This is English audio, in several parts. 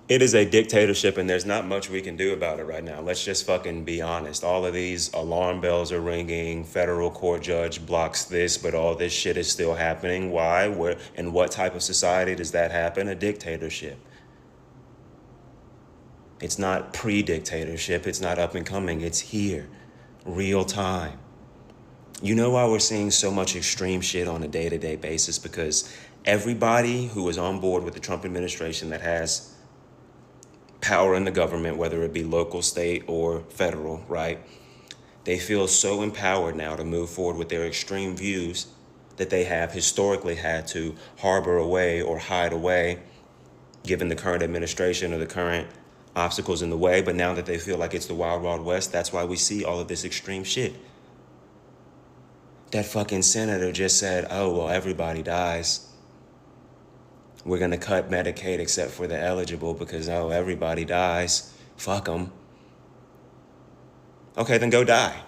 It is a dictatorship, and there's not much we can do about it right now. Let's just fucking be honest. All of these alarm bells are ringing. Federal court judge blocks this, but all this shit is still happening. Why? Where? In what type of society does that happen? A dictatorship. It's not pre-dictatorship. It's not up and coming. It's here, real time. You know why we're seeing so much extreme shit on a day-to-day basis? Because everybody who is on board with the Trump administration that has power in the government, whether it be local, state, or federal, right? They feel so empowered now to move forward with their extreme views that they have historically had to harbor away or hide away, given the current administration or the current obstacles in the way. But now that they feel like it's the wild, wild west, that's why we see all of this extreme shit. That fucking senator just said, oh, well, everybody dies. We're going to cut Medicaid except for the eligible because, oh, everybody dies. Fuck them. Okay, then go die.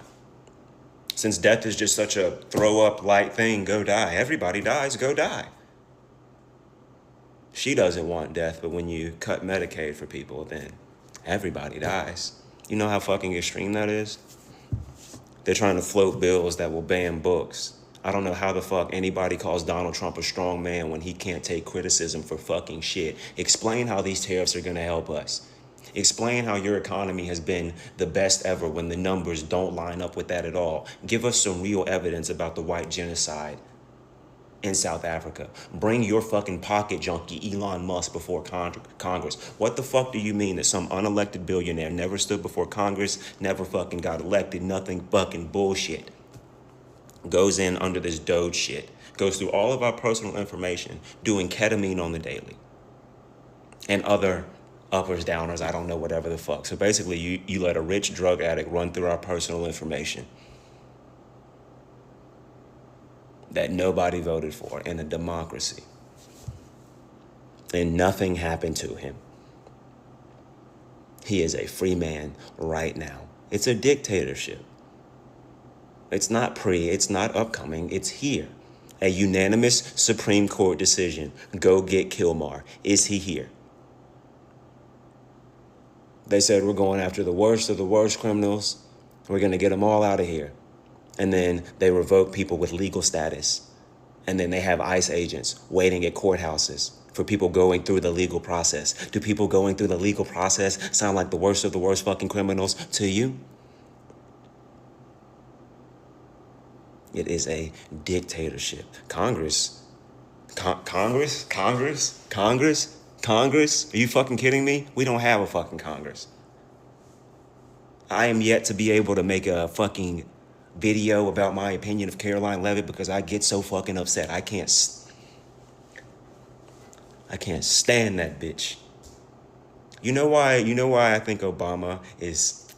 Since death is just such a throw-up light thing, go die. Everybody dies, go die. She doesn't want death, but when you cut Medicaid for people, then everybody dies. You know how fucking extreme that is? They're trying to float bills that will ban books. I don't know how the fuck anybody calls Donald Trump a strong man when he can't take criticism for fucking shit. Explain how these tariffs are gonna help us. Explain how your economy has been the best ever when the numbers don't line up with that at all. Give us some real evidence about the white genocide in South Africa. Bring your fucking pocket junkie Elon Musk before Congress. What the fuck do you mean that some unelected billionaire never stood before Congress, never fucking got elected, nothing fucking bullshit? Goes in under this Doge shit, goes through all of our personal information, doing ketamine on the daily, and other uppers, downers, I don't know, whatever the fuck. So basically, you let a rich drug addict run through our personal information that nobody voted for in a democracy. And nothing happened to him. He is a free man right now. It's a dictatorship. It's not it's not upcoming, it's here. A unanimous Supreme Court decision. Go get Kilmar. Is he here? They said we're going after the worst of the worst criminals. We're going to get them all out of here. And then they revoke people with legal status. And then they have ICE agents waiting at courthouses for people going through the legal process. Do people going through the legal process sound like the worst of the worst fucking criminals to you? It is a dictatorship. Congress? Congress? Are you fucking kidding me? We don't have a fucking Congress. I am yet to be able to make a fucking video about my opinion of Caroline Levitt because I get so fucking upset. I can't stand that bitch. You know why I think Obama is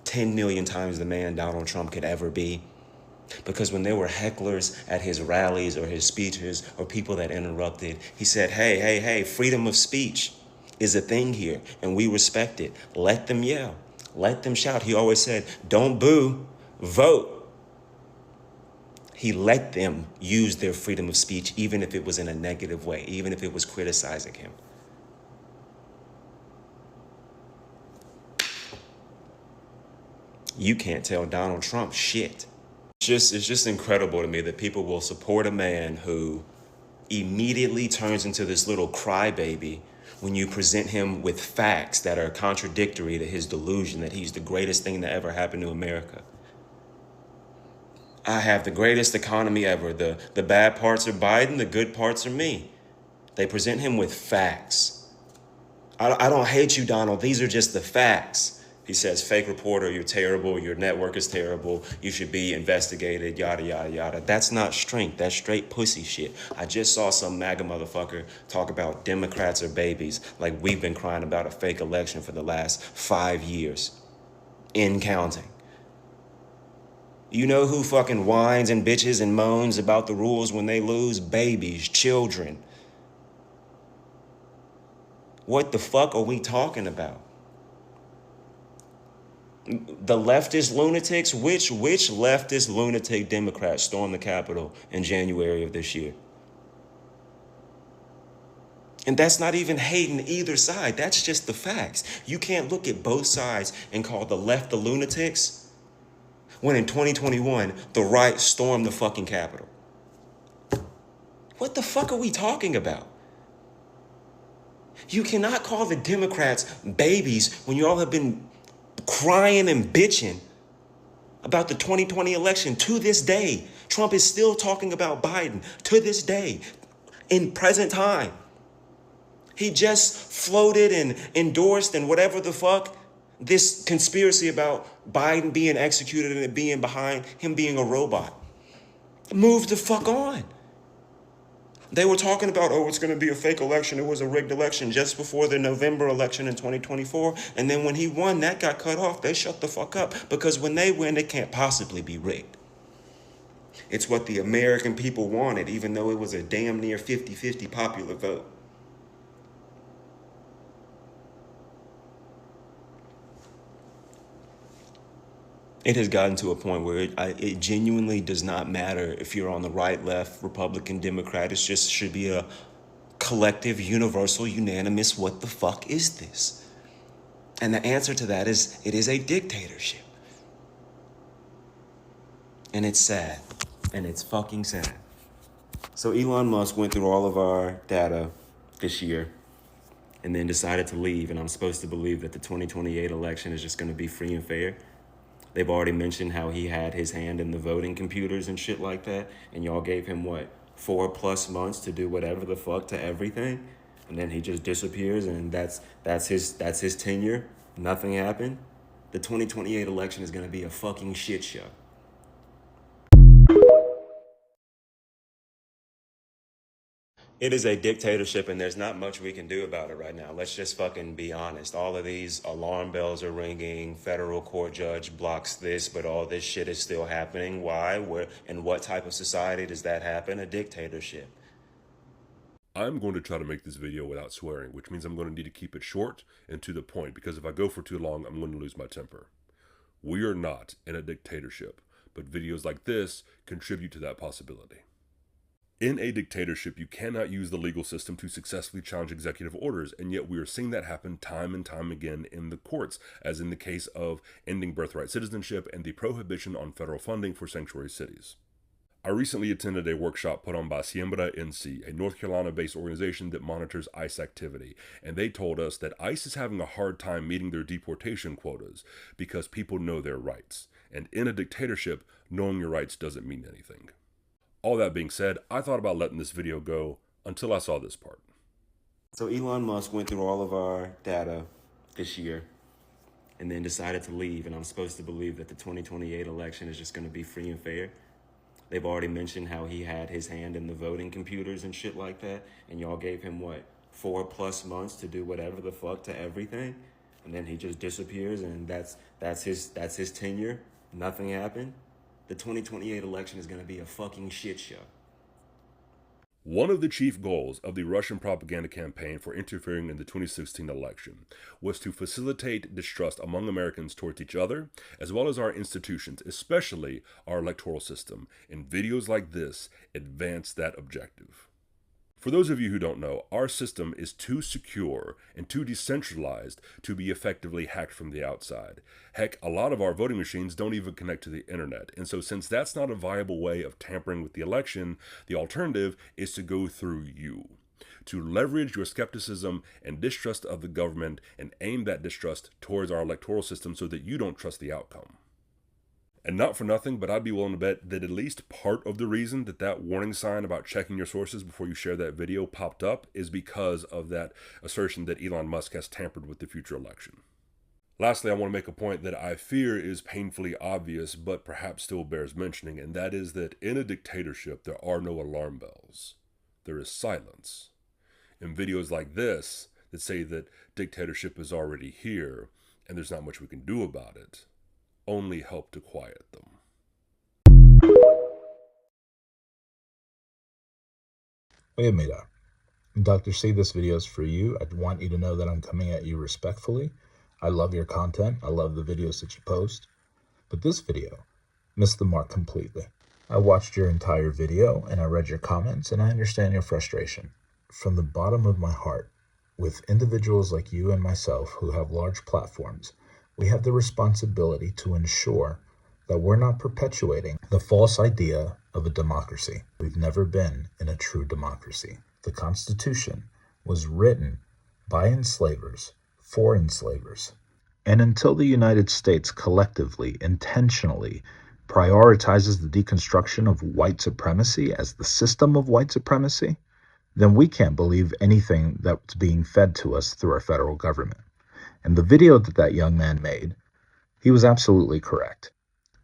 10 million times the man Donald Trump could ever be? Because when there were hecklers at his rallies or his speeches or people that interrupted, he said, hey, freedom of speech is a thing here and we respect it. Let them yell. Let them shout. He always said, don't boo, vote. He let them use their freedom of speech, even if it was in a negative way, even if it was criticizing him. You can't tell Donald Trump shit. It's just incredible to me that people will support a man who immediately turns into this little crybaby when you present him with facts that are contradictory to his delusion that he's the greatest thing that ever happened to America. I have the greatest economy ever. The bad parts are Biden, the good parts are me. They present him with facts. I don't hate you, Donald. These are just the facts. He says, fake reporter, you're terrible, your network is terrible, you should be investigated, yada, yada, yada. That's not strength, that's straight pussy shit. I just saw some MAGA motherfucker talk about Democrats are babies, like we've been crying about a fake election for the last 5 years, in counting. You know who fucking whines and bitches and moans about the rules when they lose? Babies, children. What the fuck are we talking about? The leftist lunatics? Which leftist lunatic Democrat stormed the Capitol in January of this year? And that's not even hating either side. That's just the facts. You can't look at both sides and call the left the lunatics when in 2021, the right stormed the fucking Capitol. What the fuck are we talking about? You cannot call the Democrats babies when you all have been crying and bitching about the 2020 election to this day. Trump is still talking about Biden to this day, in present time. He just floated and endorsed and whatever the fuck this conspiracy about Biden being executed and it being behind him being a robot. Move the fuck on. They were talking about, oh, it's going to be a fake election. It was a rigged election just before the November election in 2024. And then when he won, that got cut off. They shut the fuck up because when they win, it can't possibly be rigged. It's what the American people wanted, even though it was a damn near 50-50 popular vote. It has gotten to a point where it genuinely does not matter if you're on the right, left, Republican, Democrat. It just should be a collective, universal, unanimous, what the fuck is this? And the answer to that is, it is a dictatorship. And it's sad. And it's fucking sad. So Elon Musk went through all of our data this year and then decided to leave. And I'm supposed to believe that the 2028 election is just going to be free and fair. They've already mentioned how he had his hand in the voting computers and shit like that. And y'all gave him, what, 4+ months to do whatever the fuck to everything? And then he just disappears and that's his tenure. Nothing happened. The 2028 election is going to be a fucking shit show. It is a dictatorship and there's not much we can do about it right now. Let's just fucking be honest. All of these alarm bells are ringing. Federal court judge blocks this, but all this shit is still happening. Why? Where? In what type of society does that happen? A dictatorship. I'm going to try to make this video without swearing, which means I'm going to need to keep it short and to the point, because if I go for too long, I'm going to lose my temper. We are not in a dictatorship, but videos like this contribute to that possibility. In a dictatorship, you cannot use the legal system to successfully challenge executive orders, and yet we are seeing that happen time and time again in the courts, as in the case of ending birthright citizenship and the prohibition on federal funding for sanctuary cities. I recently attended a workshop put on by Siembra NC, a North Carolina-based organization that monitors ICE activity, and they told us that ICE is having a hard time meeting their deportation quotas because people know their rights, and in a dictatorship, knowing your rights doesn't mean anything. All that being said, I thought about letting this video go until I saw this part. So Elon Musk went through all of our data this year and then decided to leave. And I'm supposed to believe that the 2028 election is just going to be free and fair. They've already mentioned how he had his hand in the voting computers and shit like that. And y'all gave him, what, 4+ months to do whatever the fuck to everything. And then he just disappears and that's his tenure. Nothing happened. The 2028 election is going to be a fucking shit show. One of the chief goals of the Russian propaganda campaign for interfering in the 2016 election was to facilitate distrust among Americans towards each other, as well as our institutions, especially our electoral system, and videos like this advance that objective. For those of you who don't know, our system is too secure and too decentralized to be effectively hacked from the outside. Heck, a lot of our voting machines don't even connect to the internet, and so since that's not a viable way of tampering with the election, the alternative is to go through you. To leverage your skepticism and distrust of the government and aim that distrust towards our electoral system so that you don't trust the outcome. And not for nothing, but I'd be willing to bet that at least part of the reason that warning sign about checking your sources before you share that video popped up is because of that assertion that Elon Musk has tampered with the future election. Lastly, I want to make a point that I fear is painfully obvious, but perhaps still bears mentioning, and that is that in a dictatorship, there are no alarm bells. There is silence. In videos like this that say that dictatorship is already here, and there's not much we can do about it, only help to quiet them. Oye, mira, Dr. C, this video is for you. I want you to know that I'm coming at you respectfully. I love your content. I love the videos that you post. But this video missed the mark completely. I watched your entire video and I read your comments and I understand your frustration. from the bottom of my heart, with individuals like you and myself who have large platforms, we have the responsibility to ensure that we're not perpetuating the false idea of a democracy. We've never been in a true democracy. The Constitution was written by enslavers for enslavers. And until the United States collectively, intentionally prioritizes the deconstruction of white supremacy as the system of white supremacy, then we can't believe anything that's being fed to us through our federal government. And the video that young man made, he was absolutely correct.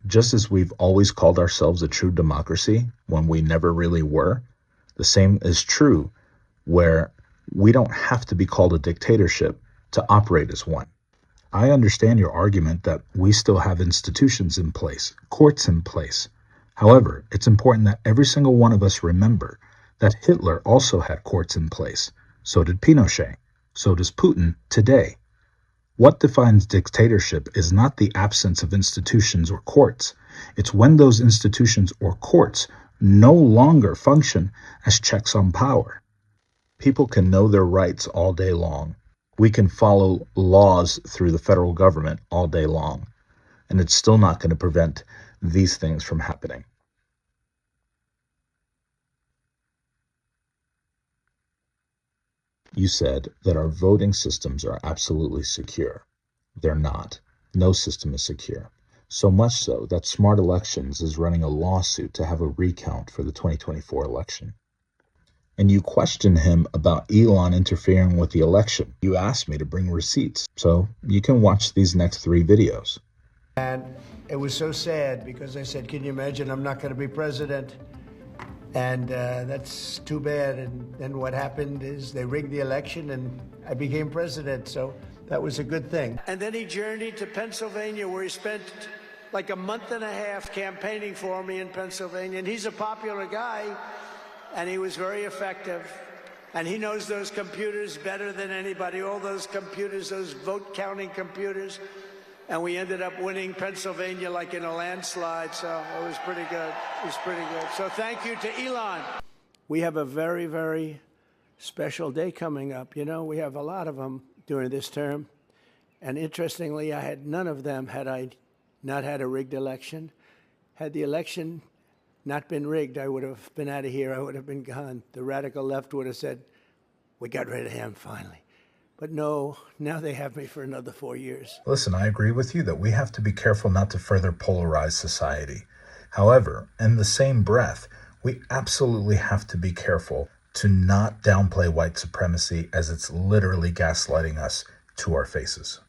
Just as we've always called ourselves a true democracy when we never really were, the same is true where we don't have to be called a dictatorship to operate as one. I understand your argument that we still have institutions in place, courts in place. However, it's important that every single one of us remember that Hitler also had courts in place. So did Pinochet. So does Putin today. What defines dictatorship is not the absence of institutions or courts. It's when those institutions or courts no longer function as checks on power. People can know their rights all day long. We can follow laws through the federal government all day long, and it's still not going to prevent these things from happening. You said that our voting systems are absolutely secure. They're not. No system is secure. So much so that Smart Elections is running a lawsuit to have a recount for the 2024 election. And you questioned him about Elon interfering with the election. You asked me to bring receipts. So you can watch these next 3 videos. And it was so sad because I said, can you imagine I'm not going to be president? And that's too bad. And then what happened is they rigged the election and I became president. So that was a good thing. And then he journeyed to Pennsylvania where he spent like a month and a half campaigning for me in Pennsylvania. And he's a popular guy and he was very effective. And he knows those computers better than anybody, all those computers, those vote counting computers. And we ended up winning Pennsylvania like in a landslide, so it was pretty good. It was pretty good. So thank you to Elon. We have a very, very special day coming up. You know, we have a lot of them during this term. And interestingly, I had none of them had I not had a rigged election. Had the election not been rigged, I would have been out of here. I would have been gone. The radical left would have said, we got rid of him finally. But no, now they have me for another 4 years. Listen, I agree with you that we have to be careful not to further polarize society. However, in the same breath, we absolutely have to be careful to not downplay white supremacy as it's literally gaslighting us to our faces.